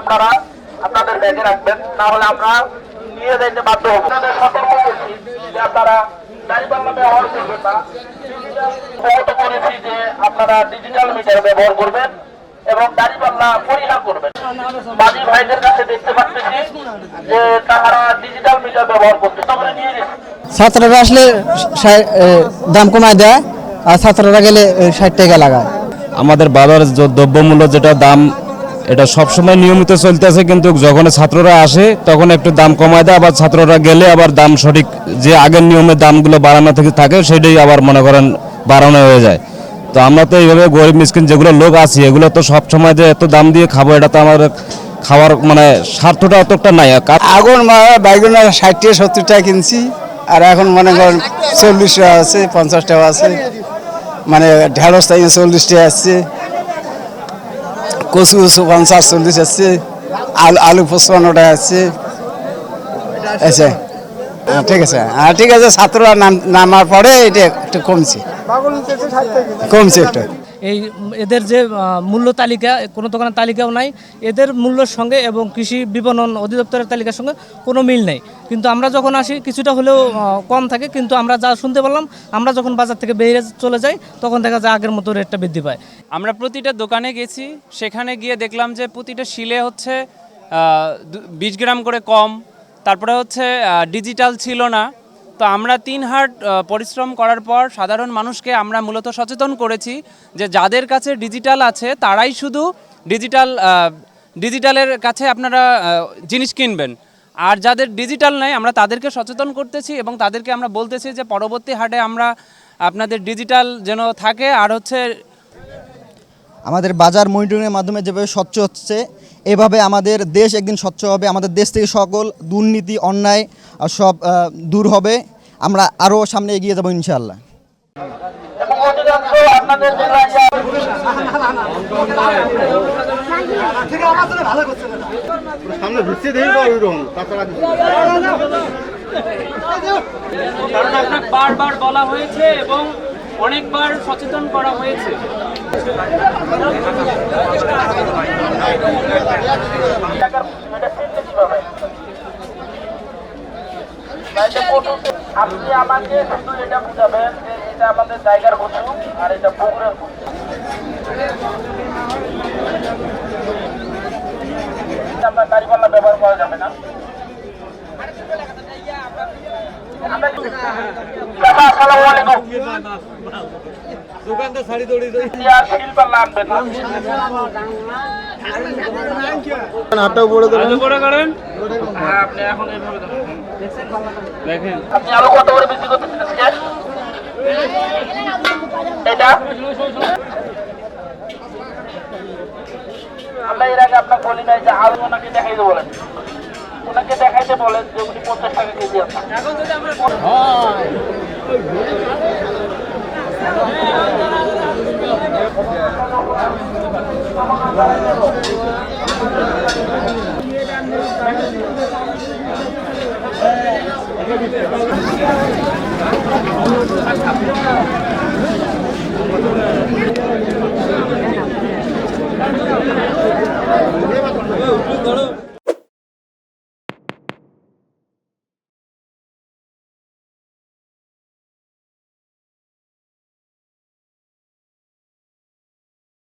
আপনারা আপনাদের ব্যাগে রাখবেন, না হলে আমরা নিয়ে যাইতে বাধ্য হব। আপনাদের সতর্ক করছি যে আপনারা দাঁড়িপাল্লা ব্যবহার করবেন না। অবগত করেছি যে আপনারা ডিজিটাল মিটার ব্যবহার করবেন এবং দাঁড়িপাল্লা পরিহার করবেন। বাদী ভাইদের কাছে দেখতে পাচ্ছি যে তারা ডিজিটাল মিটার ব্যবহার করতে তোমরা নিয়ে গেছে। ছাত্ররা আসলে দাম কমায় দেয়, আর ছাত্ররা গেলে 60 টাকা লাগায়। আমাদের বাজার দ্রব্যমূল্য যেটা দাম, এটা সবসময় নিয়মিত চলতেছে, কিন্তু যখন ছাত্ররা আসে তখন একটু দাম কমায় দেয়, আবার ছাত্ররা গেলে আবার দাম সঠিক যে আগের নিয়মের দামগুলো বাড়ানো থেকে থাকে সেটাই আবার মনে করেন বাড়ানো হয়ে যায়। তো আমরা তো এইভাবে গরিব মিসকিন যেগুলো লোক আছি, এগুলো তো সবসময় যে এত দাম দিয়ে খাবো, এটা তো আমার খাওয়ার মানে স্বার্থটা অতটা নাই। আগুন বাইগুন 60 টাকা 70 টাকা কিনছি, আর এখন মনে করেন 40 টাকা আছে, 50 টাকা আছে, মানে ঢেঁড়স তাই 40 টাকা আসছে, কচু 50-40 আসছে, আলু 55 টাকা আসছে। আচ্ছা ঠিক আছে, ঠিক আছে। ছাত্ররা নামার পরে এটা একটু কমছে একটু। এই এদের যে মূল্য তালিকা, কোনো দোকানের তালিকাও নাই এদের মূল্যের সঙ্গে, এবং কৃষি বিপণন অধিদপ্তরের তালিকার সঙ্গে কোনো মিল নেই। কিন্তু আমরা যখন আসি কিছুটা হলেও কম থাকে, কিন্তু আমরা যা শুনতে পারলাম, আমরা যখন বাজার থেকে বেরিয়ে চলে যাই তখন দেখা যায় আগের মতো রেটটা বৃদ্ধি পায়। আমরা প্রতিটা দোকানে গেছি, সেখানে গিয়ে দেখলাম যে প্রতিটা শিলে হচ্ছে 20 গ্রাম করে কম, তারপরে হচ্ছে ডিজিটাল ছিল না। তো আমরা 3 হাট পরিশ্রম করার পর সাধারণ মানুষকে আমরা মূলত সচেতন করেছি যে যাদের কাছে ডিজিটাল আছে তারাই শুধু ডিজিটালের কাছে আপনারা জিনিস কিনবেন, আর যাদের ডিজিটাল নাই আমরা তাদেরকে সচেতন করতেছি এবং তাদেরকে আমরা বলতেছি যে পরবর্তী হাটে আমরা আপনাদের ডিজিটাল যেন থাকে। আর হচ্ছে আমাদের বাজার মনিটরিংয়ের মাধ্যমে যেভাবে স্বচ্ছ হচ্ছে, এভাবে আমাদের দেশ একদিন স্বচ্ছ হবে। আমাদের দেশ থেকে সকল দুর্নীতি অন্যায় সব দূর হবে। আমরা আরও সামনে এগিয়ে যাব ইনশাআল্লাহ। কারণ আপনাকে বারবার বলা হয়েছে এবং অনেকবার সচেতন করা হয়েছে। আপনি আমাকে শুধু এটা বুঝাবেন যে এটা আমাদের জায়গার বস্তু আর এটা পুকুরের বস্তু। আপনার দাঁড়িপাল্লা ব্যবহার করা যাবে না। দোকানটা শাড়ি দড়ি শিলপাল্লা আনবেন না। হাতটা উপরে করেন। হ্যাঁ, আপনি এখন এইভাবে দেখেন। আপনি আরো কত করে বিক্রি করতেছেন আজকে? এটা আমরা এর আগে আপনাকে বলি নাই যে আলু ওনাকে দেখাইতে বলেন, ওনাকে দেখাইতে বলেন যে উনি 50 টাকা কেজি আছে। এখন যদি আমরা হ্যাঁ